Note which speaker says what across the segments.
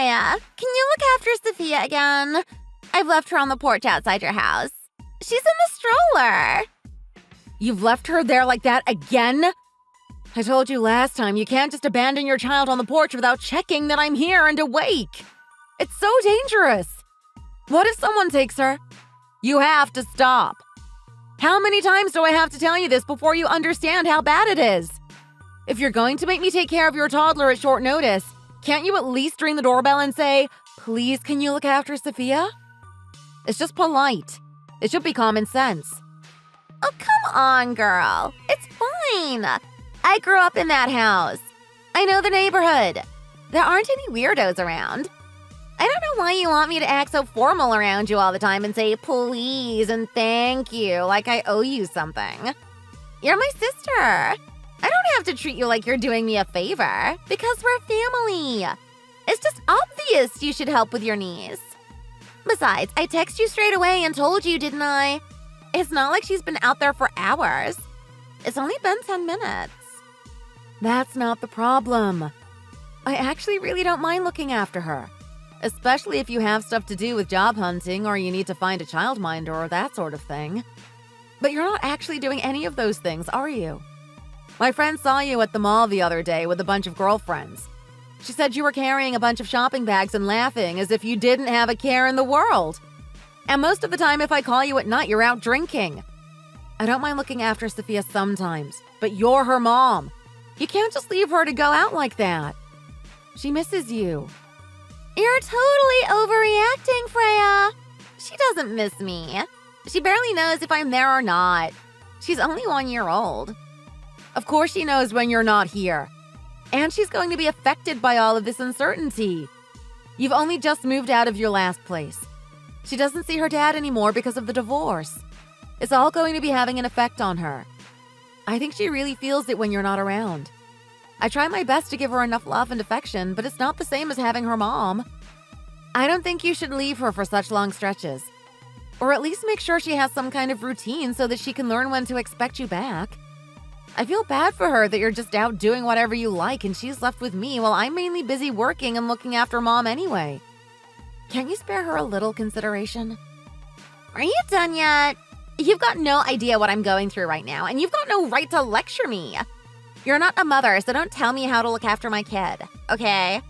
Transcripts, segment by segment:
Speaker 1: Freya, can you look after Sophia again? I've left her on the porch outside your house. She's in the stroller.
Speaker 2: You've left her there like that again? I told you last time you can't just abandon your child on the porch without checking that I'm here and awake. It's so dangerous. What if someone takes her? You have to stop. How many times do I have to tell you this before you understand how bad it is? If you're going to make me take care of your toddler at short notice, can't you at least ring the doorbell and say, "Please, can you look after Sophia?" It's just polite. It should be common sense.
Speaker 1: Oh, come on, girl. It's fine. I grew up in that house. I know the neighborhood. There aren't any weirdos around. I don't know why you want me to act so formal around you all the time and say please and thank you like I owe you something. You're my sister. I don't have to treat you like you're doing me a favor because we're family. It's just obvious you should help with your niece. Besides, I texted you straight away and told you, didn't I? It's not like she's been out there for hours. It's only been 10 minutes.
Speaker 2: That's not the problem. I actually really don't mind looking after her, especially if you have stuff to do with job hunting or you need to find a childminder or that sort of thing. But you're not actually doing any of those things, are you? My friend saw you at the mall the other day with a bunch of girlfriends. She said you were carrying a bunch of shopping bags and laughing as if you didn't have a care in the world. And most of the time, if I call you at night, you're out drinking. I don't mind looking after Sophia sometimes, but you're her mom. You can't just leave her to go out like that. She misses you.
Speaker 1: You're totally overreacting, Freya. She doesn't miss me. She barely knows if I'm there or not. She's only 1 year old.
Speaker 2: Of course she knows when you're not here. And she's going to be affected by all of this uncertainty. You've only just moved out of your last place. She doesn't see her dad anymore because of the divorce. It's all going to be having an effect on her. I think she really feels it when you're not around. I try my best to give her enough love and affection, but it's not the same as having her mom. I don't think you should leave her for such long stretches. Or at least make sure she has some kind of routine so that she can learn when to expect you back. I feel bad for her that you're just out doing whatever you like and she's left with me while I'm mainly busy working and looking after mom anyway. Can't you spare her a little consideration?
Speaker 1: Are you done yet? You've got no idea what I'm going through right now, and you've got no right to lecture me. You're not a mother, so don't tell me how to look after my kid, okay?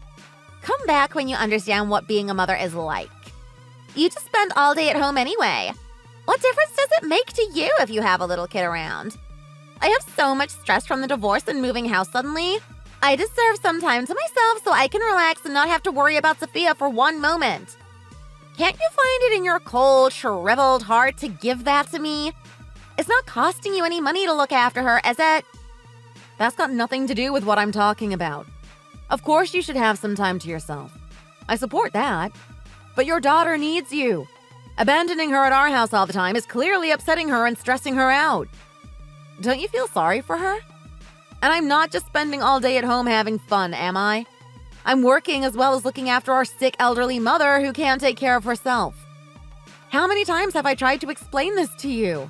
Speaker 1: Come back when you understand what being a mother is like. You just spend all day at home anyway. What difference does it make to you if you have a little kid around? I have so much stress from the divorce and moving house suddenly. I deserve some time to myself so I can relax and not have to worry about Sophia for one moment. Can't you find it in your cold, shriveled heart to give that to me? It's not costing you any money to look after her, is it?
Speaker 2: That's got nothing to do with what I'm talking about. Of course you should have some time to yourself. I support that. But your daughter needs you. Abandoning her at our house all the time is clearly upsetting her and stressing her out. Don't you feel sorry for her? And I'm not just spending all day at home having fun, am I? I'm working as well as looking after our sick elderly mother who can't take care of herself. How many times have I tried to explain this to you?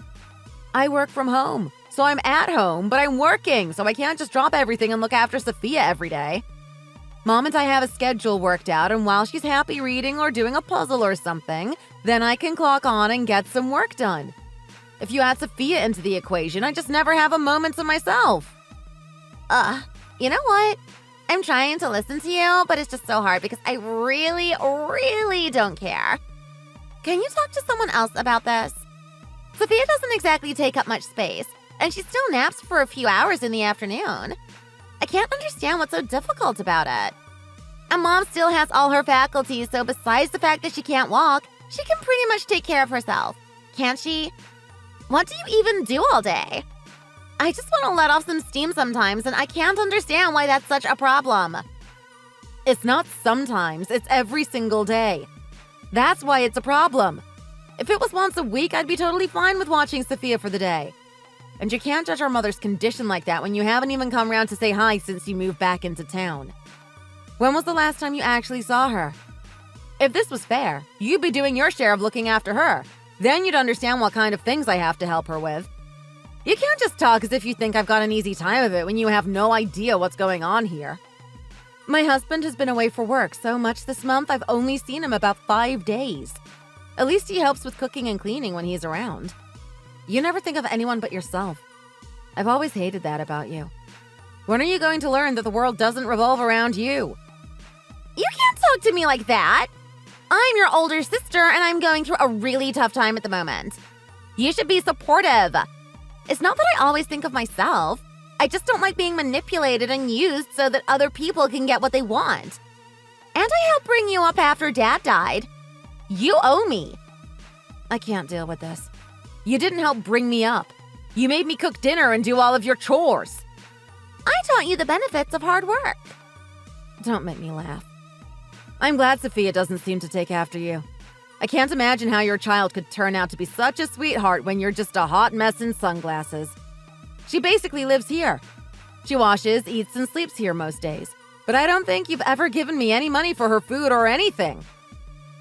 Speaker 2: I work from home, so I'm at home, but I'm working, so I can't just drop everything and look after Sophia every day. Mom and I have a schedule worked out, and while she's happy reading or doing a puzzle or something, then I can clock on and get some work done. If you add Sophia into the equation, I just never have a moment to myself.
Speaker 1: You know what? I'm trying to listen to you, but it's just so hard because I really, really don't care. Can you talk to someone else about this? Sophia doesn't exactly take up much space, and she still naps for a few hours in the afternoon. I can't understand what's so difficult about it. And Mom still has all her faculties, so besides the fact that she can't walk, she can pretty much take care of herself. Can't she? What do you even do all day? I just want to let off some steam sometimes, and I can't understand why that's such a problem.
Speaker 2: It's not sometimes, it's every single day. That's why it's a problem. If it was once a week, I'd be totally fine with watching Sophia for the day. And you can't judge our mother's condition like that when you haven't even come round to say hi since you moved back into town. When was the last time you actually saw her? If this was fair, you'd be doing your share of looking after her. Then you'd understand what kind of things I have to help her with. You can't just talk as if you think I've got an easy time of it when you have no idea what's going on here. My husband has been away for work so much this month I've only seen him about 5 days. At least he helps with cooking and cleaning when he's around. You never think of anyone but yourself. I've always hated that about you. When are you going to learn that the world doesn't revolve around you?
Speaker 1: You can't talk to me like that. I'm your older sister and I'm going through a really tough time at the moment. You should be supportive. It's not that I always think of myself. I just don't like being manipulated and used so that other people can get what they want. And I helped bring you up after Dad died. You owe me.
Speaker 2: I can't deal with this. You didn't help bring me up. You made me cook dinner and do all of your chores.
Speaker 1: I taught you the benefits of hard work.
Speaker 2: Don't make me laugh. I'm glad Sophia doesn't seem to take after you. I can't imagine how your child could turn out to be such a sweetheart when you're just a hot mess in sunglasses. She basically lives here. She washes, eats, and sleeps here most days. But I don't think you've ever given me any money for her food or anything.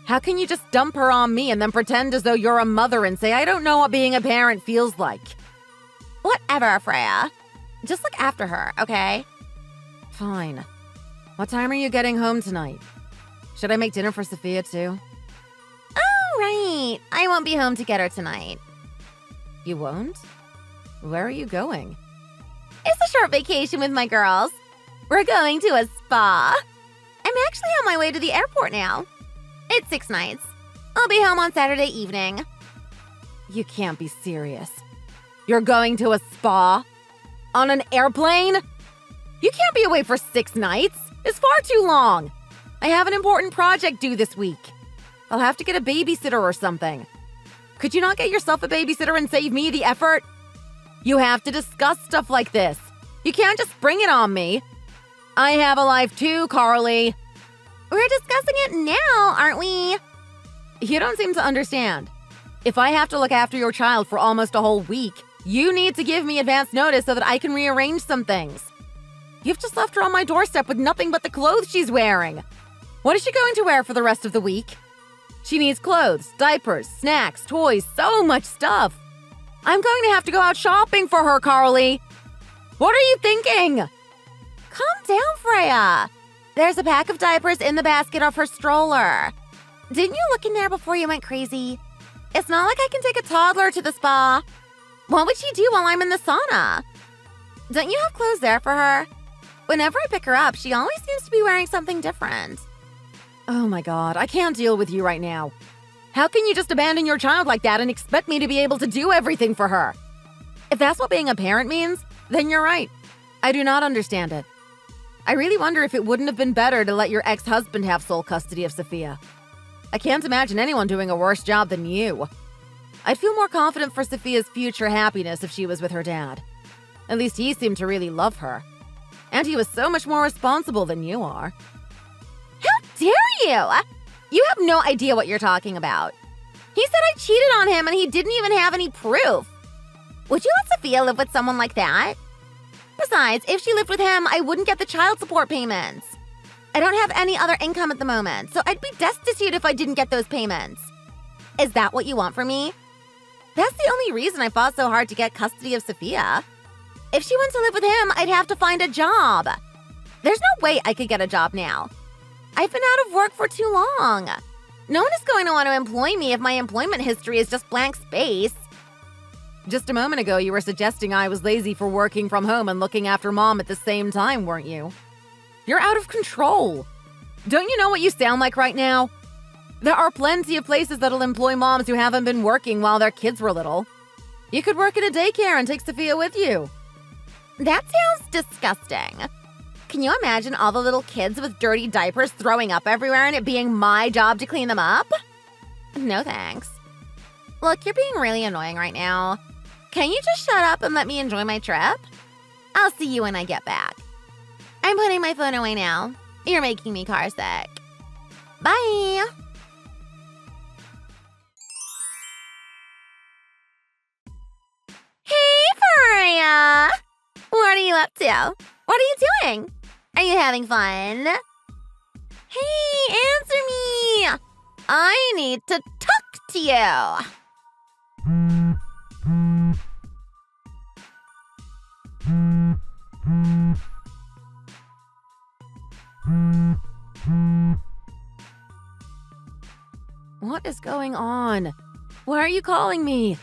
Speaker 2: How can you just dump her on me and then pretend as though you're a mother and say, I don't know what being a parent feels like?
Speaker 1: Whatever, Freya. Just look after her, okay?
Speaker 2: Fine. What time are you getting home tonight? Should I make dinner for Sophia too?
Speaker 1: Oh, right. I won't be home to get her tonight.
Speaker 2: You won't? Where are you going?
Speaker 1: It's a short vacation with my girls. We're going to a spa. I'm actually on my way to the airport now. It's 6 nights. I'll be home on Saturday evening.
Speaker 2: You can't be serious. You're going to a spa? On an airplane? You can't be away for 6 nights. It's far too long. I have an important project due this week. I'll have to get a babysitter or something. Could you not get yourself a babysitter and save me the effort? You have to discuss stuff like this. You can't just bring it on me. I have a life too, Carly.
Speaker 1: We're discussing it now, aren't we?
Speaker 2: You don't seem to understand. If I have to look after your child for almost a whole week, you need to give me advance notice so that I can rearrange some things. You've just left her on my doorstep with nothing but the clothes she's wearing. What is she going to wear for the rest of the week? She needs clothes, diapers, snacks, toys, so much stuff. I'm going to have to go out shopping for her, Carly. What are you thinking?
Speaker 1: Calm down, Freya. There's a pack of diapers in the basket of her stroller. Didn't you look in there before you went crazy? It's not like I can take a toddler to the spa. What would she do while I'm in the sauna? Don't you have clothes there for her? Whenever I pick her up, she always seems to be wearing something different.
Speaker 2: Oh my God, I can't deal with you right now. How can you just abandon your child like that and expect me to be able to do everything for her? If that's what being a parent means, then you're right. I do not understand it. I really wonder if it wouldn't have been better to let your ex-husband have sole custody of Sophia. I can't imagine anyone doing a worse job than you. I'd feel more confident for Sophia's future happiness if she was with her dad. At least he seemed to really love her. And he was so much more responsible than you are.
Speaker 1: How dare you? You have no idea what you're talking about. He said I cheated on him and he didn't even have any proof. Would you let Sophia live with someone like that? Besides, if she lived with him, I wouldn't get the child support payments. I don't have any other income at the moment, so I'd be destitute if I didn't get those payments. Is that what you want from me? That's the only reason I fought so hard to get custody of Sophia. If she went to live with him, I'd have to find a job. There's no way I could get a job now. I've been out of work for too long. No one is going to want to employ me if my employment history is just blank space.
Speaker 2: Just a moment ago, you were suggesting I was lazy for working from home and looking after Mom at the same time, weren't you? You're out of control. Don't you know what you sound like right now? There are plenty of places that'll employ moms who haven't been working while their kids were little. You could work at a daycare and take Sophia with you.
Speaker 1: That sounds disgusting. Can you imagine all the little kids with dirty diapers throwing up everywhere and it being my job to clean them up? No thanks. Look, you're being really annoying right now. Can you just shut up and let me enjoy my trip? I'll see you when I get back. I'm putting my phone away now. You're making me car sick. Bye! Hey, Freya! What are you up to? What are you doing? Are you having fun? Hey, answer me! I need to talk to you!
Speaker 2: What is going on? Why are you calling me?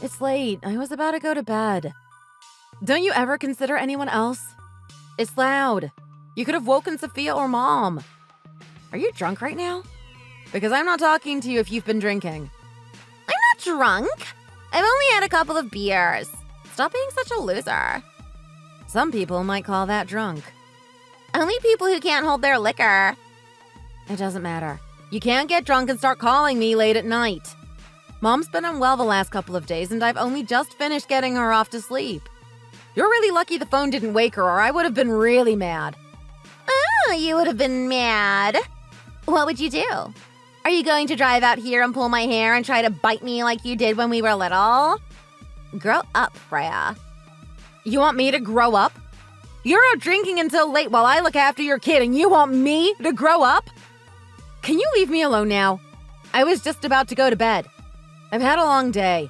Speaker 2: It's late. I was about to go to bed. Don't you ever consider anyone else? It's loud. You could have woken Sophia or Mom. Are you drunk right now? Because I'm not talking to you if you've been drinking.
Speaker 1: I'm not drunk. I've only had a couple of beers. Stop being such a loser.
Speaker 2: Some people might call that drunk.
Speaker 1: Only people who can't hold their liquor.
Speaker 2: It doesn't matter. You can't get drunk and start calling me late at night. Mom's been unwell the last couple of days, and I've only just finished getting her off to sleep. You're really lucky the phone didn't wake her, or I would have been really mad.
Speaker 1: Oh, you would have been mad. What would you do? Are you going to drive out here and pull my hair and try to bite me like you did when we were little? Grow up, Freya.
Speaker 2: You want me to grow up? You're out drinking until late while I look after your kid, and you want me to grow up? Can you leave me alone now? I was just about to go to bed. I've had a long day.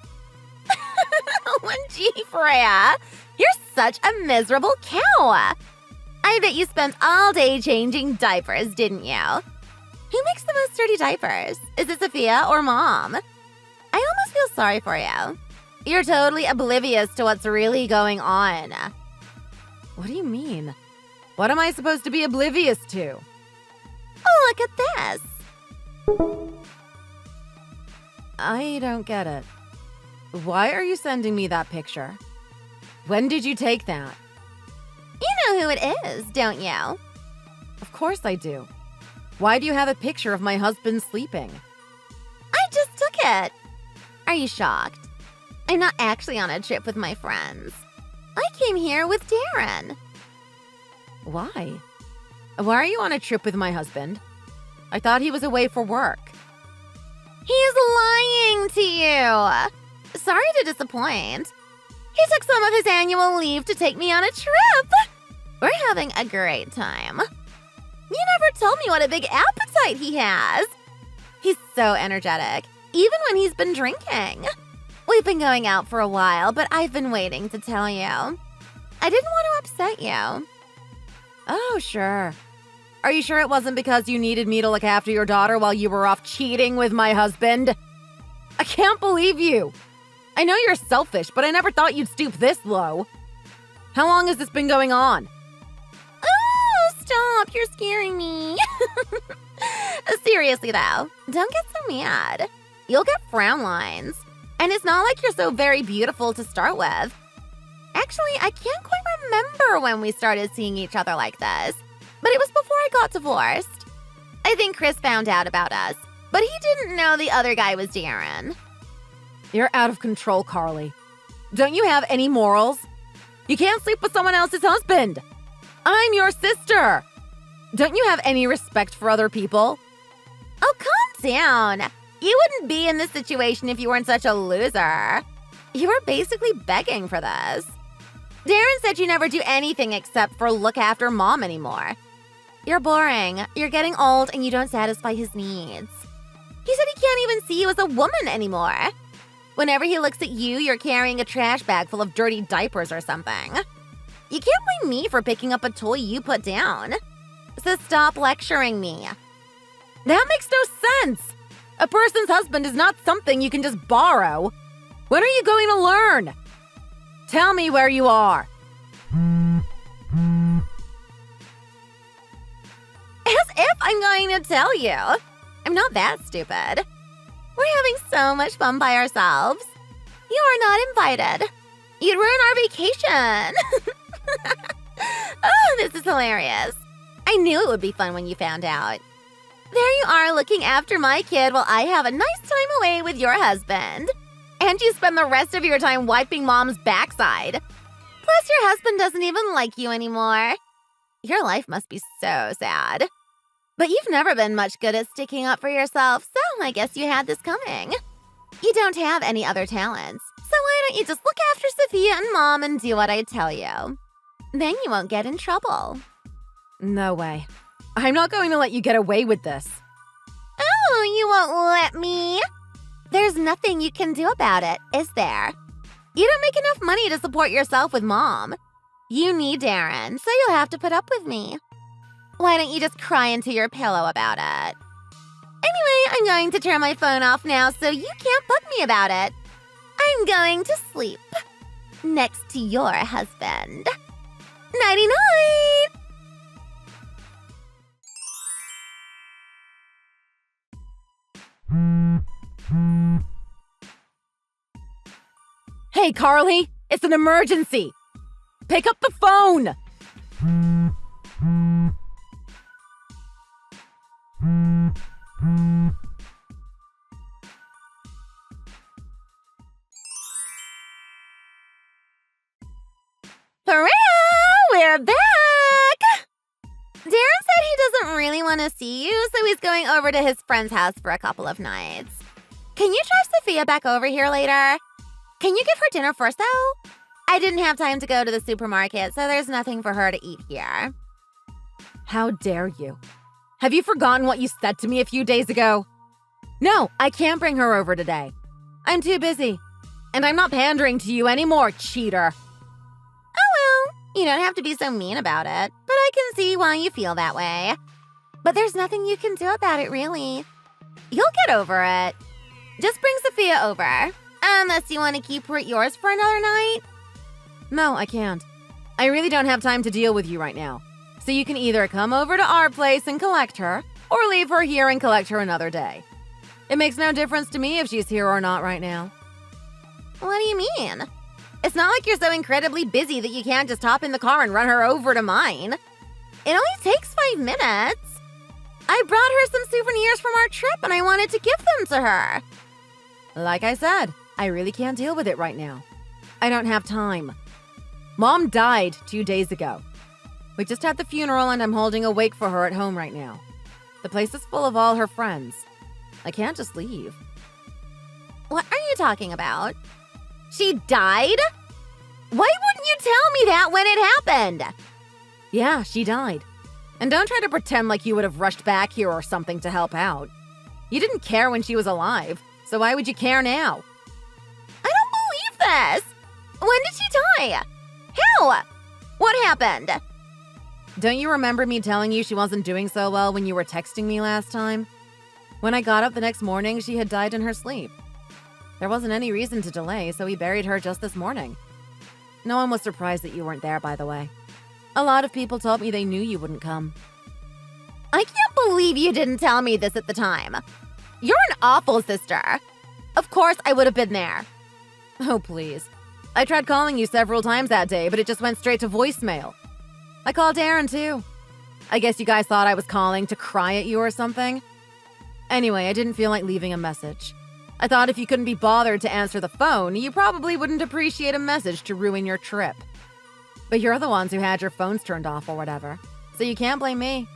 Speaker 1: Gee, Freya, you're such a miserable cow. I bet you spent all day changing diapers, didn't you? Who makes the most dirty diapers? Is it Sophia or Mom? I almost feel sorry for you. You're totally oblivious to what's really going on.
Speaker 2: What do you mean? What am I supposed to be oblivious to?
Speaker 1: Oh, look at this.
Speaker 2: I don't get it. Why are you sending me that picture? When did you take that?
Speaker 1: You know who it is, don't you?
Speaker 2: Of course I do. Why do you have a picture of my husband sleeping?
Speaker 1: I just took it. Are you shocked? I'm not actually on a trip with my friends. I came here with Darren.
Speaker 2: Why? Why are you on a trip with my husband? I thought he was away for work.
Speaker 1: He's lying to you. Sorry to disappoint. He took some of his annual leave to take me on a trip. We're having a great time. You never told me what a big appetite he has. He's so energetic, even when he's been drinking. We've been going out for a while, but I've been waiting to tell you. I didn't want to upset you.
Speaker 2: Oh, sure. Are you sure it wasn't because you needed me to look after your daughter while you were off cheating with my husband? I can't believe you. I know you're selfish, but I never thought you'd stoop this low. How long has this been going on?
Speaker 1: Oh, stop. You're scaring me. Seriously, though, don't get so mad. You'll get frown lines. And it's not like you're so very beautiful to start with. Actually, I can't quite remember when we started seeing each other like this, but it was before I got divorced. I think Chris found out about us, but he didn't know the other guy was Darren.
Speaker 2: You're out of control, Carly. Don't you have any morals? You can't sleep with someone else's husband. I'm your sister. Don't you have any respect for other people?
Speaker 1: Oh, calm down. You wouldn't be in this situation if you weren't such a loser. You were basically begging for this. Darren said you never do anything except for look after Mom anymore. You're boring, you're getting old, and you don't satisfy his needs. He said he can't even see you as a woman anymore. Whenever he looks at you, you're carrying a trash bag full of dirty diapers or something. You can't blame me for picking up a toy you put down. So stop lecturing me.
Speaker 2: That makes no sense. A person's husband is not something you can just borrow. When are you going to learn? Tell me where you are.
Speaker 1: As if I'm going to tell you. I'm not that stupid. We're having so much fun by ourselves. You are not invited. You'd ruin our vacation. Oh, this is hilarious. I knew it would be fun when you found out. There you are looking after my kid while I have a nice time away with your husband. And you spend the rest of your time wiping Mom's backside. Plus, your husband doesn't even like you anymore. Your life must be so sad. But you've never been much good at sticking up for yourself, so I guess you had this coming. You don't have any other talents, so why don't you just look after Sophia and Mom and do what I tell you? Then you won't get in trouble.
Speaker 2: No way. I'm not going to let you get away with this.
Speaker 1: Oh, you won't let me? There's nothing you can do about it, is there? You don't make enough money to support yourself with Mom. You need Darren, so you'll have to put up with me. Why don't you just cry into your pillow about it? Anyway, I'm going to turn my phone off now so you can't bug me about it. I'm going to sleep next to your husband. Nighty-night!
Speaker 2: Hey, Carly, it's an emergency. Pick up the phone.
Speaker 1: Hooray! We're back! Darren said he doesn't really want to see you, so he's going over to his friend's house for a couple of nights. Can you drive Sophia back over here later? Can you give her dinner first, though? I didn't have time to go to the supermarket, so there's nothing for her to eat here.
Speaker 2: How dare you? Have you forgotten what you said to me a few days ago? No, I can't bring her over today. I'm too busy. And I'm not pandering to you anymore, cheater.
Speaker 1: Oh well, you don't have to be so mean about it, but I can see why you feel that way. But there's nothing you can do about it, really. You'll get over it. Just bring Sophia over. Unless you want to keep her at yours for another night.
Speaker 2: No, I can't. I really don't have time to deal with you right now. So you can either come over to our place and collect her, or leave her here and collect her another day. It makes no difference to me if she's here or not right now.
Speaker 1: What do you mean? It's not like you're so incredibly busy that you can't just hop in the car and run her over to mine. It only takes 5 minutes. I brought her some souvenirs from our trip and I wanted to give them to her.
Speaker 2: Like I said, I really can't deal with it right now. I don't have time. Mom died 2 days ago. We just had the funeral and I'm holding a wake for her at home right now. The place is full of all her friends. I can't just leave.
Speaker 1: What are you talking about? She died? Why wouldn't you tell me that when it happened?
Speaker 2: Yeah, she died. And don't try to pretend like you would have rushed back here or something to help out. You didn't care when she was alive, so why would you care now?
Speaker 1: I don't believe this! When did she die? How? What happened?
Speaker 2: Don't you remember me telling you she wasn't doing so well when you were texting me last time? When I got up the next morning, she had died in her sleep. There wasn't any reason to delay, so we buried her just this morning. No one was surprised that you weren't there, by the way. A lot of people told me they knew you wouldn't come.
Speaker 1: I can't believe you didn't tell me this at the time. You're an awful sister. Of course I would have been there.
Speaker 2: Oh, please. I tried calling you several times that day, but it just went straight to voicemail. I called Aaron, too. I guess you guys thought I was calling to cry at you or something. Anyway, I didn't feel like leaving a message. I thought if you couldn't be bothered to answer the phone, you probably wouldn't appreciate a message to ruin your trip. But you're the ones who had your phones turned off or whatever, so you can't blame me.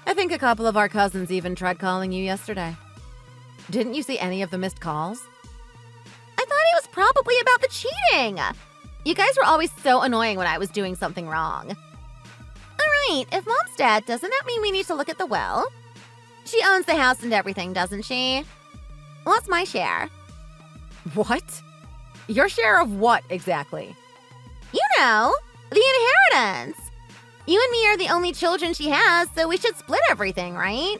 Speaker 2: I think a couple of our cousins even tried calling you yesterday. Didn't you see any of the missed calls?
Speaker 1: I thought it was probably about the cheating. You guys were always so annoying when I was doing something wrong. All right, if Mom's dead, doesn't that mean we need to look at the will? She owns the house and everything, doesn't she? What's my share?
Speaker 2: What? Your share of what, exactly?
Speaker 1: You know, the inheritance. You and me are the only children she has, so we should split everything, right?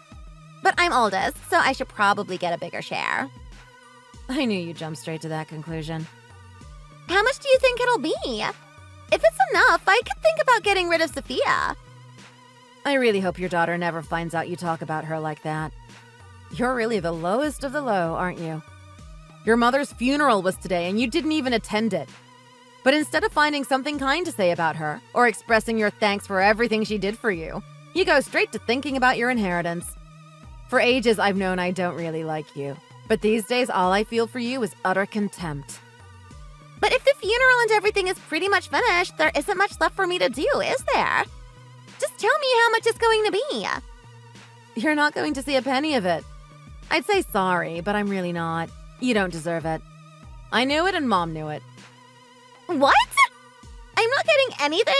Speaker 1: But I'm oldest, so I should probably get a bigger share.
Speaker 2: I knew you'd jump straight to that conclusion.
Speaker 1: How much do you think it'll be? If it's enough, I could think about getting rid of Sophia.
Speaker 2: I really hope your daughter never finds out you talk about her like that. You're really the lowest of the low, aren't you? Your mother's funeral was today and you didn't even attend it. But instead of finding something kind to say about her, or expressing your thanks for everything she did for you, you go straight to thinking about your inheritance. For ages, I've known I don't really like you. But these days, all I feel for you is utter contempt.
Speaker 1: But if the funeral and everything is pretty much finished, there isn't much left for me to do, is there? Just tell me how much it's going to be.
Speaker 2: You're not going to see a penny of it. I'd say sorry, but I'm really not. You don't deserve it. I knew it and Mom knew it.
Speaker 1: What? I'm not getting anything?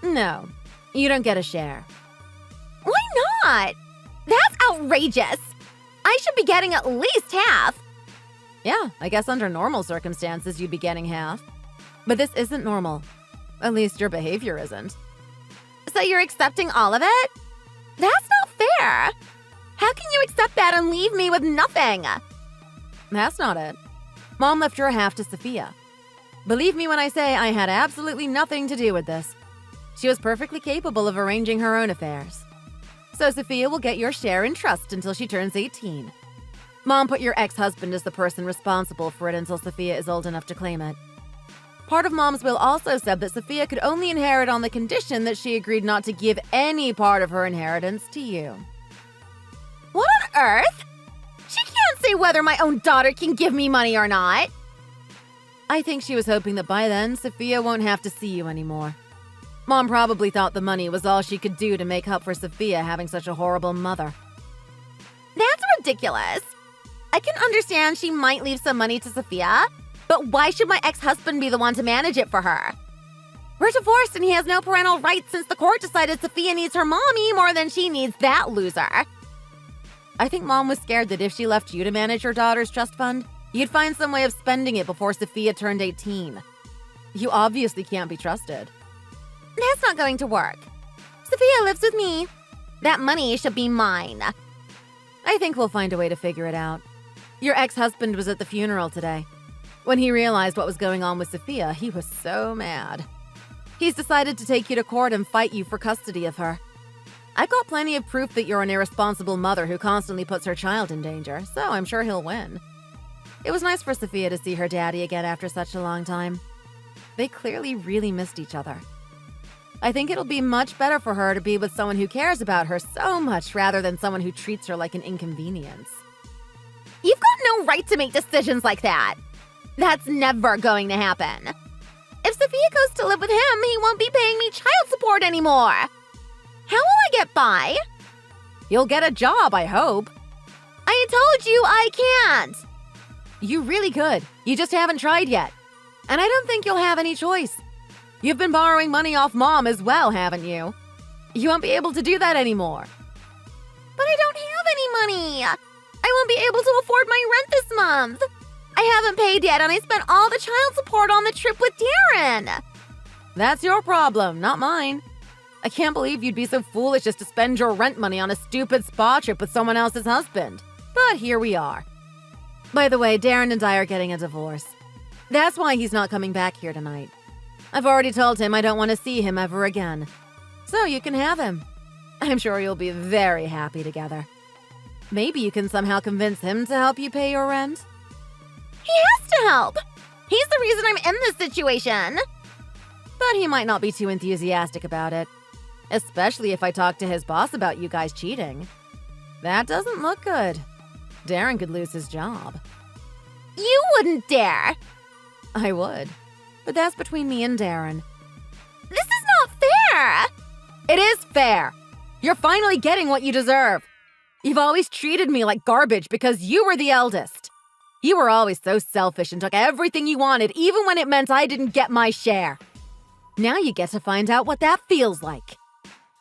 Speaker 2: No, you don't get a share.
Speaker 1: Why not? That's outrageous. I should be getting at least half.
Speaker 2: Yeah, I guess under normal circumstances you'd be getting half. But this isn't normal. At least your behavior isn't.
Speaker 1: So you're accepting all of it? That's not fair. How can you accept dad and leave me with nothing.
Speaker 2: That's not it. Mom left your half to Sophia. Believe me when I say I had absolutely nothing to do with this. She was perfectly capable of arranging her own affairs. So Sophia will get your share in trust until she turns 18. Mom put your ex-husband as the person responsible for it until Sophia is old enough to claim it. Part of Mom's will also said that Sophia could only inherit on the condition that she agreed not to give any part of her inheritance to you.
Speaker 1: What on earth? She can't say whether my own daughter can give me money or not.
Speaker 2: I think she was hoping that by then, Sophia won't have to see you anymore. Mom probably thought the money was all she could do to make up for Sophia having such a horrible mother.
Speaker 1: That's ridiculous. I can understand she might leave some money to Sophia, but why should my ex-husband be the one to manage it for her? We're divorced and he has no parental rights since the court decided Sophia needs her mommy more than she needs that loser.
Speaker 2: I think Mom was scared that if she left you to manage your daughter's trust fund, you'd find some way of spending it before Sophia turned 18. You obviously can't be trusted.
Speaker 1: That's not going to work. Sophia lives with me. That money should be mine.
Speaker 2: I think we'll find a way to figure it out. Your ex-husband was at the funeral today. When he realized what was going on with Sophia, he was so mad. He's decided to take you to court and fight you for custody of her. I've got plenty of proof that you're an irresponsible mother who constantly puts her child in danger, so I'm sure he'll win. It was nice for Sophia to see her daddy again after such a long time. They clearly really missed each other. I think it'll be much better for her to be with someone who cares about her so much rather than someone who treats her like an inconvenience.
Speaker 1: You've got no right to make decisions like that. That's never going to happen. If Sophia goes to live with him, he won't be paying me child support anymore. How will I get by?
Speaker 2: You'll get a job, I hope.
Speaker 1: I told you I can't.
Speaker 2: You really could. You just haven't tried yet. And I don't think you'll have any choice. You've been borrowing money off Mom as well, haven't you? You won't be able to do that anymore.
Speaker 1: But I don't have any money. I won't be able to afford my rent this month. I haven't paid yet, and I spent all the child support on the trip with Darren.
Speaker 2: That's your problem, not mine. I can't believe you'd be so foolish as to spend your rent money on a stupid spa trip with someone else's husband. But here we are. By the way, Darren and I are getting a divorce. That's why he's not coming back here tonight. I've already told him I don't want to see him ever again. So you can have him. I'm sure you'll be very happy together. Maybe you can somehow convince him to help you pay your rent?
Speaker 1: He has to help. He's the reason I'm in this situation.
Speaker 2: But he might not be too enthusiastic about it. Especially if I talk to his boss about you guys cheating. That doesn't look good. Darren could lose his job.
Speaker 1: You wouldn't dare.
Speaker 2: I would. But that's between me and Darren.
Speaker 1: This is not fair.
Speaker 2: It is fair. You're finally getting what you deserve. You've always treated me like garbage because you were the eldest. You were always so selfish and took everything you wanted, even when it meant I didn't get my share. Now you get to find out what that feels like.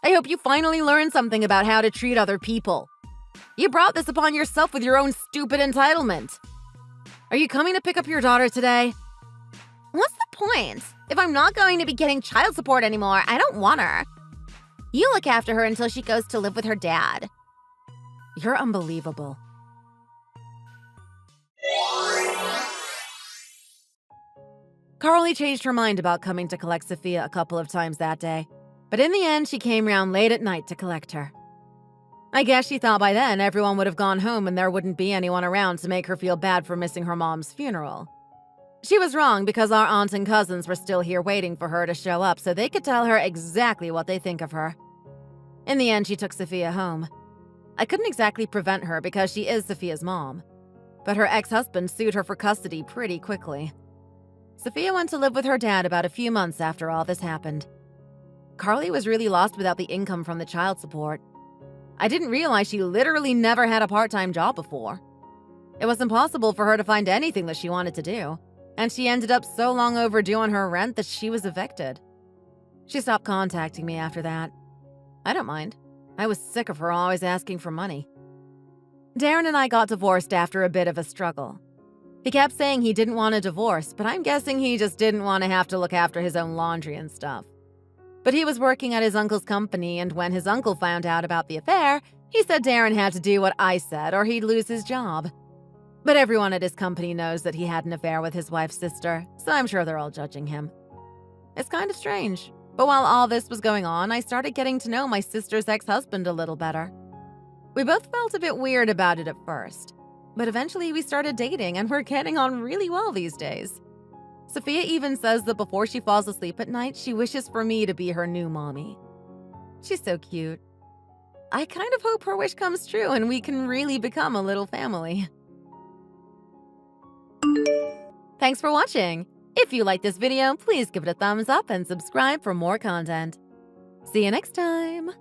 Speaker 2: I hope you finally learn something about how to treat other people. You brought this upon yourself with your own stupid entitlement. Are you coming to pick up your daughter today?
Speaker 1: What's the point? If I'm not going to be getting child support anymore, I don't want her. You look after her until she goes to live with her dad.
Speaker 2: You're unbelievable. Carly changed her mind about coming to collect Sophia a couple of times that day, but in the end, she came round late at night to collect her. I guess she thought by then everyone would have gone home and there wouldn't be anyone around to make her feel bad for missing her mom's funeral. She was wrong because our aunts and cousins were still here waiting for her to show up so they could tell her exactly what they think of her. In the end, she took Sophia home. I couldn't exactly prevent her because she is Sophia's mom, but her ex-husband sued her for custody pretty quickly. Sophia went to live with her dad about a few months after all this happened. Carly was really lost without the income from the child support. I didn't realize she literally never had a part-time job before. It was impossible for her to find anything that she wanted to do, and she ended up so long overdue on her rent that she was evicted. She stopped contacting me after that. I don't mind. I was sick of her always asking for money. Darren and I got divorced after a bit of a struggle. He kept saying he didn't want a divorce, but I'm guessing he just didn't want to have to look after his own laundry and stuff. But he was working at his uncle's company, and when his uncle found out about the affair, He said Darren had to do what I said or he'd lose his job. But everyone at his company knows that he had an affair with his wife's sister, so I'm sure they're all judging him. It's kind of strange, but while all this was going on, I started getting to know my sister's ex-husband a little better. We both felt a bit weird about it at first, but eventually we started dating and we're getting on really well these days. Sophia even says that before she falls asleep at night, she wishes for me to be her new mommy. She's so cute. I kind of hope her wish comes true and we can really become a little family. Thanks for watching. If you like this video, please give it a thumbs up and subscribe for more content. See you next time.